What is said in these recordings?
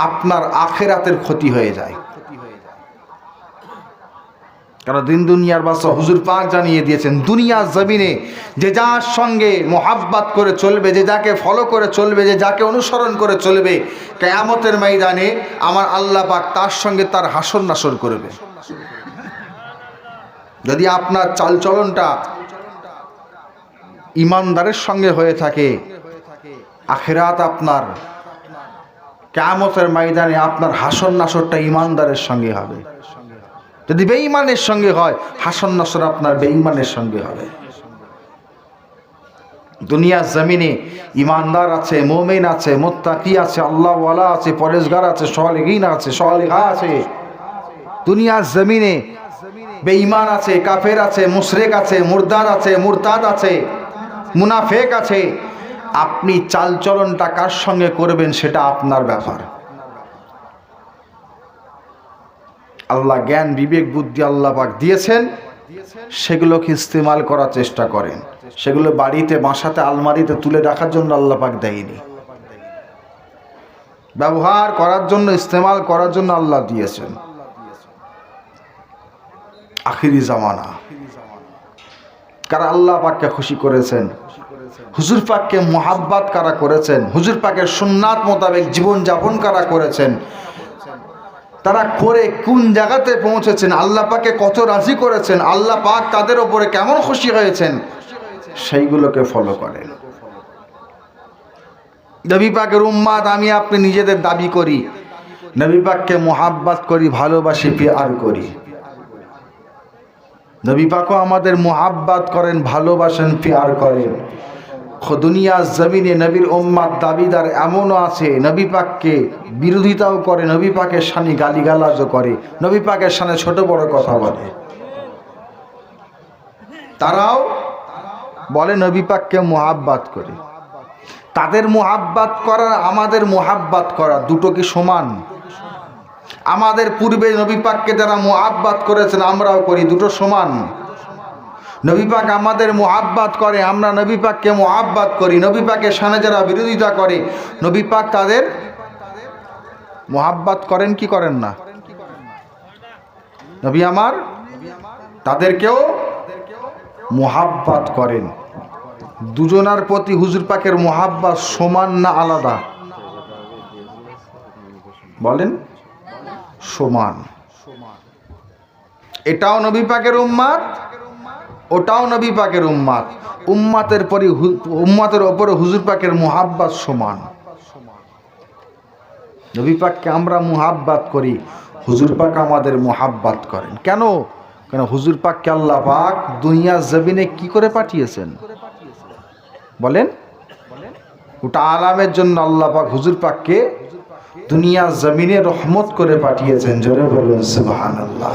আপনার আখিরাতের ক্ষতি হয়ে যায়। কারণ দিন দুনিয়ার বাদশা হুজুর পাক জানিয়ে দিয়েছেন, দুনিয়ার জমিনে যে যার সঙ্গে মোহাব্বত করে চলবে, যে যাকে ফলো করে চলবে, যে যাকে অনুসরণ করে চলবে, কিয়ামতের ময়দানে আমার আল্লাহ পাক তার সঙ্গে তার হাসর নাসর করবে। যদি আপনার চালচলনটা ইমানদারের সঙ্গে হয়ে থাকে, আখিরাত আপনার কিয়ামতের ময়দানে আপনার হাসর নাসরটা ইমানদারের সঙ্গে হবে। যদি বেঈমানের সঙ্গে হয়, হাসর নাসর আপনার বেঈমানের সঙ্গে হবে। দুনিয়ার জমিনে ইমানদার আছে, মুমিন আছে, মুত্তাকি আছে, আল্লাহওয়ালা আছে, পরেজগার আছে, সালেহীন আছে, সালেহা আছে। দুনিয়ার জমিনে বেঈমান আছে, কাফের আছে, মুশরিক আছে, মুরদাদ আছে, মুরতাদ আছে, মুনাফিক আছে। আপনি চালচলনটা কার সঙ্গে করবেন সেটা আপনার ব্যাপার। আল্লাহ জ্ঞান বিবেক বুদ্ধি আল্লাহ পাক দিয়েছেন, সেগুলোকে ইস্তেমাল করার চেষ্টা করেন। সেগুলো বাড়িতে বাসাতে আলমারিতে তুলে রাখার জন্য আল্লাহ পাক দেয়নি, ব্যবহার করার জন্য, ইস্তেমাল করার জন্য আল্লাহ দিয়েছেন। আখিরি জামানা কারা আল্লাহ পাককে খুশি করেছেন, হুজুর পাককে মুহাব্বত কারা করেছেন, হুজুর পাকের সুন্নাত মোতাবেক জীবন যাপন কারা করেছেন, তারা করে কোন জায়গাতে পৌঁছেছেন, আল্লাহ পাককে কত রাজি করেছেন, আল্লাহ পাক তাদের উপরে কেমন খুশি হয়েছেন, সেইগুলোকে ফলো করেন। নবী পাকের উম্মাত আমি আপনি নিজেদের দাবি করি, নবী পাককে মুহাব্বত করি, ভালোবাসি, পিয়ার করি। নবী পাকও আমাদের মুহাব্বত করেন, ভালোবাসেন, পিয়ার করেন। দুনিয়ার জমিনে নবীর উম্মাত দাবিদার এমনও আছে, নবী পাককে বিরোধিতাও করে, নবী পাকের শানে গালিগালাজও করে, নবী পাকের শানে ছোট বড় কথা বলে। তারাও বলে নবী পাককে মুহাব্বত করে। তাদের মুহাব্বত করা, আমাদের মুহাব্বত করা, দুটো কি সমান? আমাদের পূর্বে নবী পাককে যারা মুহাব্বত করেছেন আমরাও করি, দুটো সমান? নবী পাক আমাদের মুহাব্বত করে, আমরা নবী পাককে মুহাব্বত করি। নবী পাকের শানে যারা বিরোধিতা করে, নবী পাক তাদের মুহাব্বত করেন কি করেন না? নবী আমার তাদেরকেও মুহাব্বত করেন। দুজনার প্রতি হুজুর পাকের মুহাব্বত সমান না আলাদা? বলেন সমান। এটাও নবী পাকের উম্মাত, ওটাও নবী পাকের উম্মাত। উম্মাতের ওপরে হুজুর পাকের মুহাব্বত সমান। নবী পাককে আমরা মুহাব্বত করি, হুজুর পাক আমাদের মুহাব্বত করেন। কেন? কেন হুজুর পাককে আল্লাহ পাক দুনিয়ার জমিনে কি করে পাঠিয়েছেন বলেন? ওটা আলামের জন্য আল্লাহ পাক হুজুর পাককে দুনিয়ার জমিনে রহমত করে পাঠিয়েছেন। জোরে বলুন সুবহানাল্লাহ।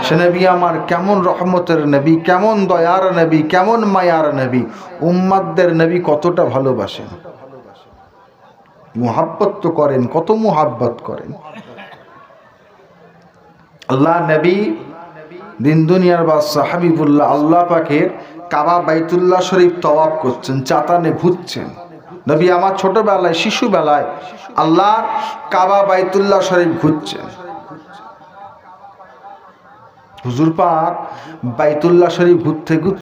সে নবী আমার কেমন রহমতের নবী, কেমন দয়ার নবী, কেমন মায়ার নবী, উম্মাতদের নবী কতটা ভালোবাসেন, মুহাব্বত তো করেন, কত মুহাব্বত করেন। আল্লাহ নবী দিন দুনিয়ার বাদশা হাবিবুল্লাহ আল্লাহ পাকের কাবা বাইতুল্লাহ শরীফ তওয়াফ করছেন, চাতানে ঘুরছেন। নবী আমার ছোটবেলায়, শিশুবেলায় আল্লাহ কাবা বাইতুল্লাহ শরীফ ঘুরছেন। হুজুর পাক বাইতুল্লাহ শরীফ ঘুরতে ঘুরতে